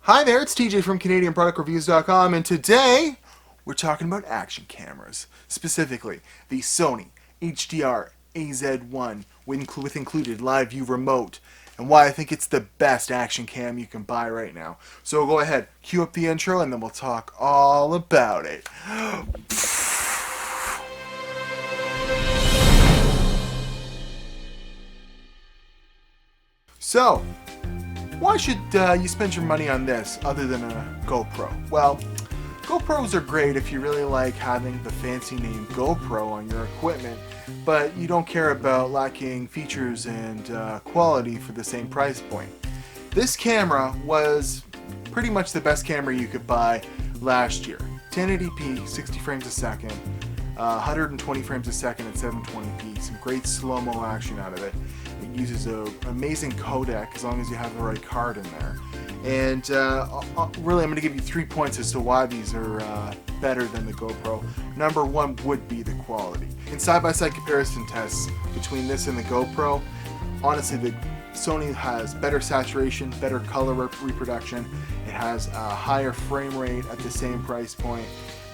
Hi there, it's TJ from CanadianProductReviews.com, and today we're talking about action cameras, specifically the Sony HDR-AZ1 with included live view remote, and why I think it's the best action cam you can buy right now. So go ahead, cue up the intro, and then we'll talk all about it. So, why should you spend your money on this other than a GoPro? Well, GoPros are great if you really like having the fancy name GoPro on your equipment, but you don't care about lacking features and quality for the same price point. This camera was pretty much the best camera you could buy last year. 1080p, 60 frames a second, 120 frames a second at 720p, some great slow-mo action out of it. It uses an amazing codec as long as you have the right card in there. And really, I'm going to give you 3 points as to why these are better than the GoPro. Number one would be the quality. In side-by-side comparison tests between this and the GoPro, honestly, the Sony has better saturation, better color reproduction. It has a higher frame rate at the same price point,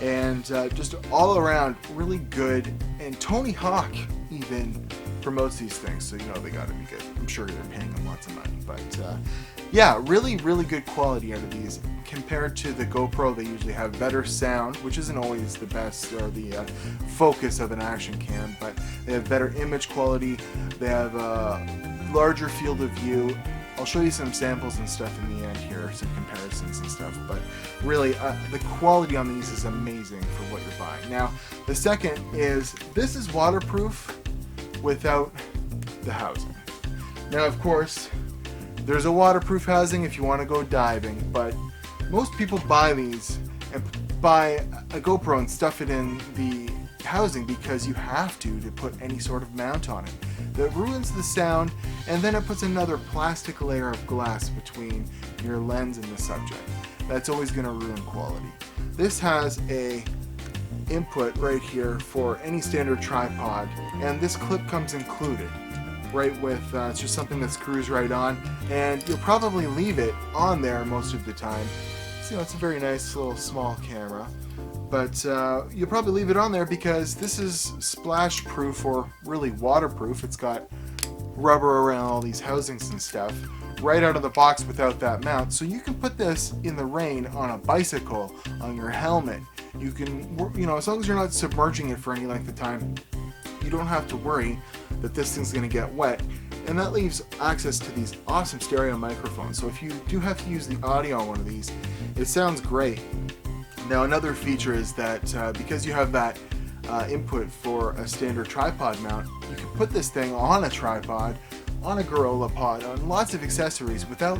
and just all around really good. And Tony Hawk even promotes these things, so you know they gotta be good. I'm sure they're paying them lots of money, but yeah, really good quality out of these. Compared to the GoPro, they usually have better sound, which isn't always the best or the focus of an action cam, but they have better image quality. They have a larger field of view. I'll show you some samples and stuff in the end here, some comparisons and stuff, but really the quality on these is amazing for what you're buying. Now, the second is this is waterproof without the housing. Now, of course, there's a waterproof housing if you want to go diving, but most people buy these and buy a GoPro and stuff it in the housing because you have to put any sort of mount on it. That ruins the sound, and then it puts another plastic layer of glass between your lens and the subject. That's always going to ruin quality. This has a input right here for any standard tripod, and this clip comes included right with it's just something that screws right on, and you'll probably leave it on there most of the time. So, it's a very nice little small camera, but you'll probably leave it on there because this is splash proof, or really waterproof. It's got rubber around all these housings and stuff right out of the box without that mount, so you can put this in the rain on a bicycle, on your helmet. You can, as long as you're not submerging it for any length of time, you don't have to worry that this thing's going to get wet. And that leaves access to these awesome stereo microphones. So if you do have to use the audio on one of these, it sounds great. Now, another feature is that because you have that input for a standard tripod mount, you can put this thing on a tripod, on a Gorilla Pod, on lots of accessories without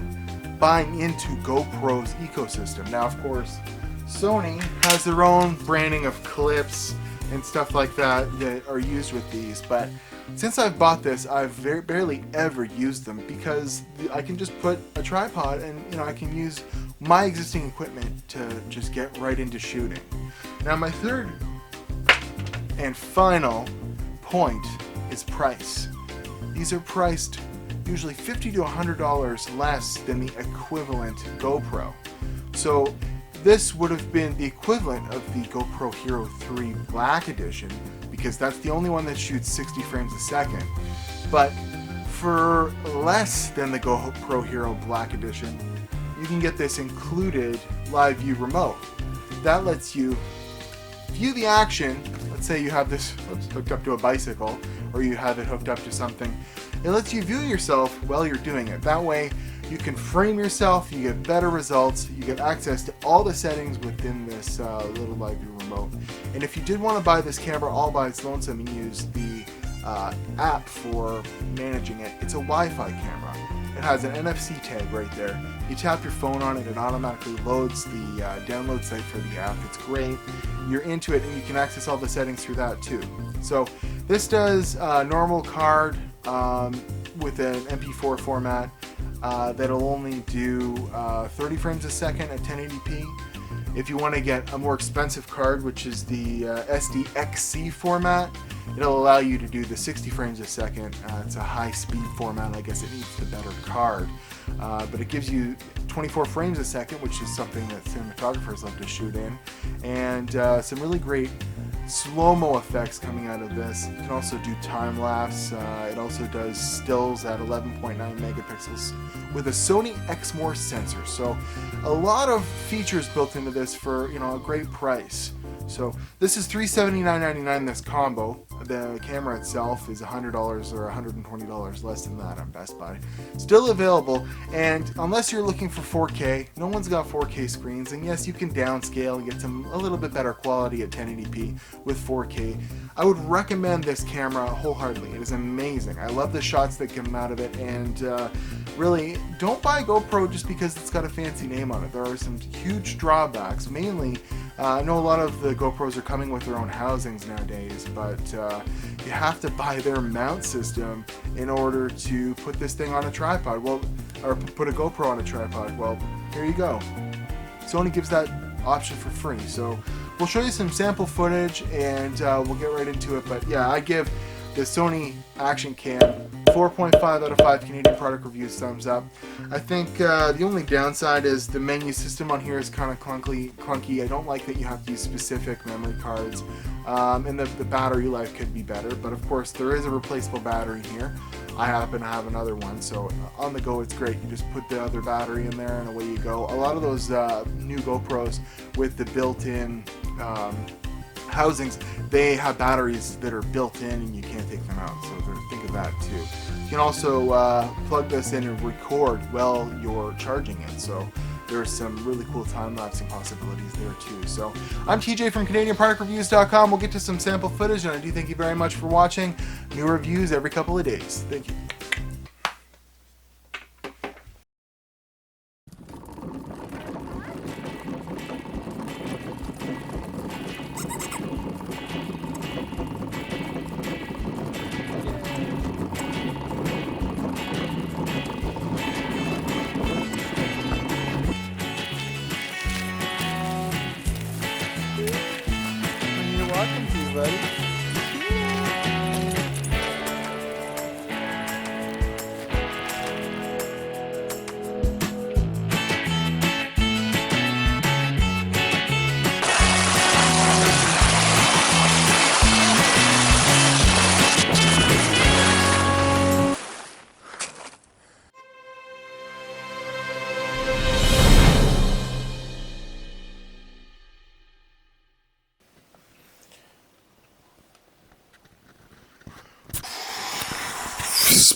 buying into GoPro's ecosystem. Now, of course, Sony has their own branding of clips and stuff like that that are used with these, but since I've bought this, I've barely ever used them because I can just put a tripod and I can use my existing equipment to just get right into shooting. Now, my third and final point is price. These are priced usually $50 to $100 less than the equivalent GoPro. So this would have been the equivalent of the GoPro Hero 3 Black Edition, because that's the only one that shoots 60 frames a second. But for less than the GoPro Hero Black Edition, you can get this included live view remote. That lets you view the action. Let's say you have this hooked up to a bicycle, or you have it hooked up to something. It lets you view yourself while you're doing it. That way, you can frame yourself, you get better results, you get access to all the settings within this little live view remote. And if you did want to buy this camera all by its lonesome and use the app for managing it, it's a Wi-Fi camera. It has an NFC tag right there. You tap your phone on it, it automatically loads the download site for the app. It's great. You're into it, and you can access all the settings through that too. So this does normal card with an MP4 format. That'll only do 30 frames a second at 1080p. If you want to get a more expensive card, which is the SDXC format, it'll allow you to do the 60 frames a second. It's a high speed format. I guess it needs the better card. But it gives you 24 frames a second, which is something that cinematographers love to shoot in, and some really great slow-mo effects coming out of this. You can also do time-lapse. It also does stills at 11.9 megapixels with a Sony Exmor sensor. So a lot of features built into this for, you know, a great price. So this is $379.99, this combo. The camera itself is $100 or $120 less than that on Best Buy. Still available, and unless you're looking for 4K, no one's got 4K screens, and yes, you can downscale and get a little bit better quality at 1080p with 4K. I would recommend this camera wholeheartedly. It is amazing. I love the shots that come out of it, and really, don't buy a GoPro just because it's got a fancy name on it. There are some huge drawbacks. Mainly, I know a lot of the GoPros are coming with their own housings nowadays, but you have to buy their mount system in order to put this thing on a tripod. Well, or put a GoPro on a tripod. Well, here you go. Sony gives that option for free. So we'll show you some sample footage, and we'll get right into it. But yeah, I give the Sony Action Cam 4.5 out of 5 Canadian product reviews thumbs up. I think the only downside is the menu system on here is kind of clunky. I don't like that you have to use specific memory cards, and the battery life could be better, but of course there is a replaceable battery here. I happen to have another one, so on the go it's great. You just put the other battery in there and away you go. A lot of those new GoPros with the built-in housings, they have batteries that are built in and you can't take them out, so think of that too. You can also plug this in and record while you're charging it, so there's some really cool time-lapsing possibilities there too. So I'm TJ from CanadianProductReviews.com. We'll get to some sample footage, and I do thank you very much for watching. New reviews every couple of days. Thank you. You're welcome to, buddy.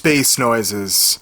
Space noises.